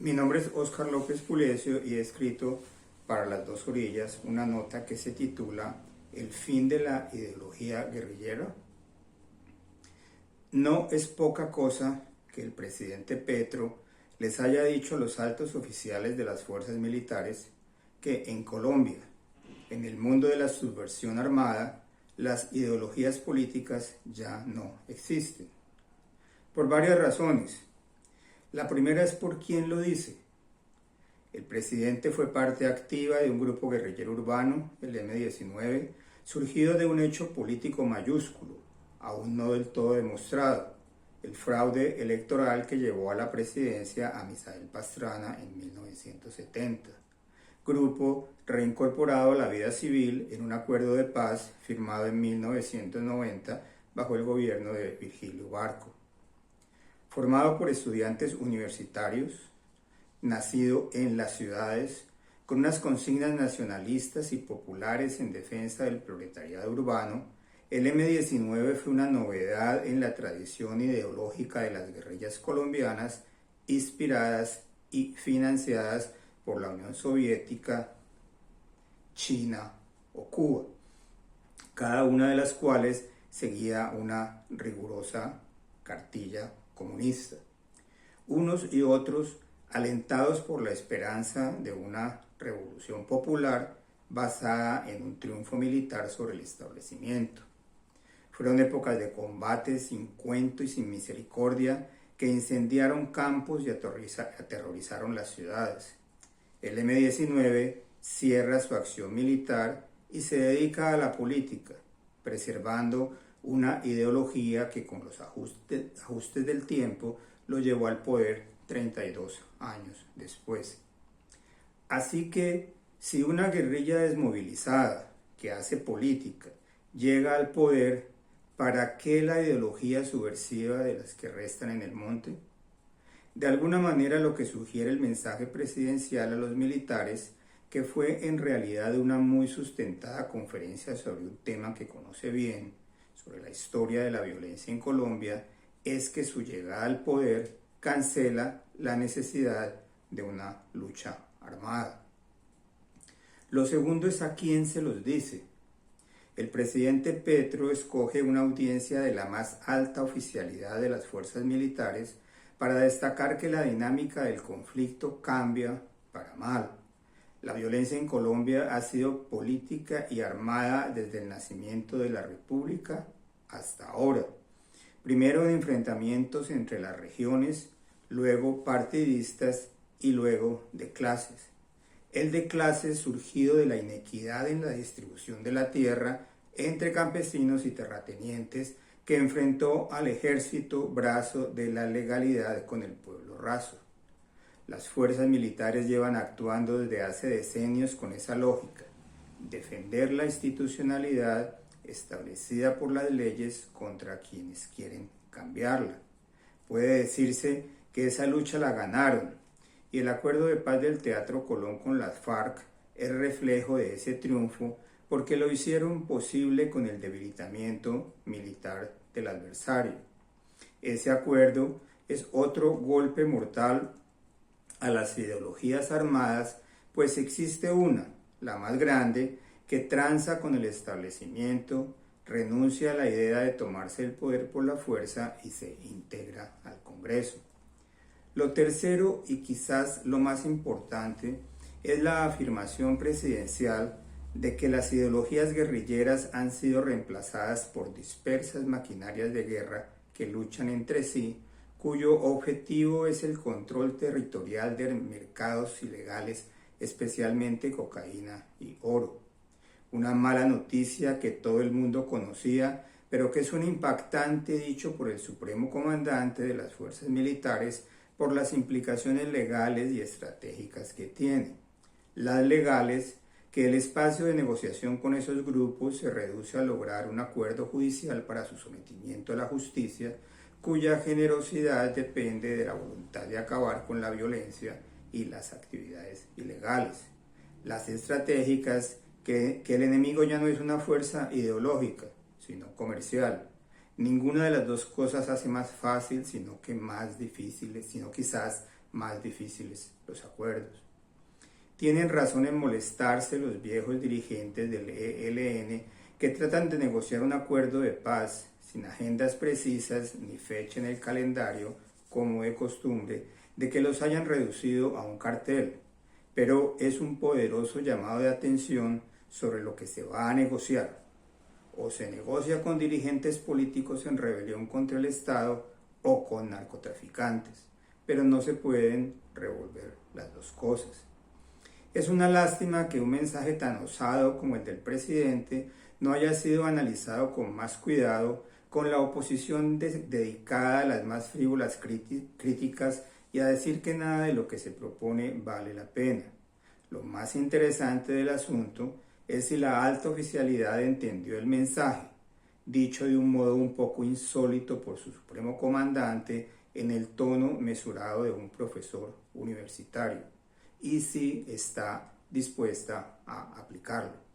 Mi nombre es Óscar López Pulecio y he escrito para Las Dos Orillas una nota que se titula El fin de la ideología guerrillera. No es poca cosa que el presidente Petro les haya dicho a los altos oficiales de las fuerzas militares que en Colombia, en el mundo de la subversión armada, las ideologías políticas ya no existen. Por varias razones. La primera es por quién lo dice. El presidente fue parte activa de un grupo guerrillero urbano, el M-19, surgido de un hecho político mayúsculo, aún no del todo demostrado, el fraude electoral que llevó a la presidencia a Misael Pastrana en 1970. Grupo reincorporado a la vida civil en un acuerdo de paz firmado en 1990 bajo el gobierno de Virgilio Barco. Formado por estudiantes universitarios, nacido en las ciudades, con unas consignas nacionalistas y populares en defensa del proletariado urbano, el M-19 fue una novedad en la tradición ideológica de las guerrillas colombianas, inspiradas y financiadas por la Unión Soviética, China o Cuba, cada una de las cuales seguía una rigurosa cartilla comunista. Unos y otros, alentados por la esperanza de una revolución popular basada en un triunfo militar sobre el establecimiento. Fueron épocas de combates sin cuento y sin misericordia que incendiaron campos y aterrorizaron las ciudades. El M-19 cierra su acción militar y se dedica a la política, preservando una ideología que con los ajustes del tiempo lo llevó al poder 32 años después. Así que, si una guerrilla desmovilizada que hace política llega al poder, ¿para qué la ideología subversiva de las que restan en el monte? De alguna manera lo que sugiere el mensaje presidencial a los militares, que fue en realidad una muy sustentada conferencia sobre un tema que conoce bien, sobre la historia de la violencia en Colombia, es que su llegada al poder cancela la necesidad de una lucha armada. Lo segundo es a quién se los dice. El presidente Petro escoge una audiencia de la más alta oficialidad de las fuerzas militares para destacar que la dinámica del conflicto cambia para mal. La violencia en Colombia ha sido política y armada desde el nacimiento de la República hasta ahora. Primero en enfrentamientos entre las regiones, luego partidistas y luego de clases. El de clases surgido de la inequidad en la distribución de la tierra entre campesinos y terratenientes que enfrentó al ejército brazo de la legalidad con el pueblo raso. Las fuerzas militares llevan actuando desde hace decenios con esa lógica, defender la institucionalidad establecida por las leyes contra quienes quieren cambiarla. Puede decirse que esa lucha la ganaron, y el acuerdo de paz del Teatro Colón con las FARC es reflejo de ese triunfo porque lo hicieron posible con el debilitamiento militar del adversario. Ese acuerdo es otro golpe mortal a las ideologías armadas, pues existe una, la más grande, que tranza con el establecimiento, renuncia a la idea de tomarse el poder por la fuerza y se integra al Congreso. Lo tercero y quizás lo más importante es la afirmación presidencial de que las ideologías guerrilleras han sido reemplazadas por dispersas maquinarias de guerra que luchan entre sí, cuyo objetivo es el control territorial de mercados ilegales, especialmente cocaína y oro. Una mala noticia que todo el mundo conocía, pero que es un impactante dicho por el supremo comandante de las fuerzas militares por las implicaciones legales y estratégicas que tiene. Las legales, que el espacio de negociación con esos grupos se reduce a lograr un acuerdo judicial para su sometimiento a la justicia, cuya generosidad depende de la voluntad de acabar con la violencia y las actividades ilegales. Las estratégicas, que el enemigo ya no es una fuerza ideológica, sino comercial. Ninguna de las dos cosas hace más fácil, sino que más difícil, sino quizás más difíciles los acuerdos. Tienen razón en molestarse los viejos dirigentes del ELN que tratan de negociar un acuerdo de paz sin agendas precisas ni fecha en el calendario, como de costumbre, de que los hayan reducido a un cartel, pero es un poderoso llamado de atención sobre lo que se va a negociar. O se negocia con dirigentes políticos en rebelión contra el Estado o con narcotraficantes, pero no se pueden revolver las dos cosas. Es una lástima que un mensaje tan osado como el del presidente no haya sido analizado con más cuidado, con la oposición dedicada a las más frívolas críticas y a decir que nada de lo que se propone vale la pena. Lo más interesante del asunto es si la alta oficialidad entendió el mensaje, dicho de un modo un poco insólito por su supremo comandante en el tono mesurado de un profesor universitario, y si está dispuesta a aplicarlo.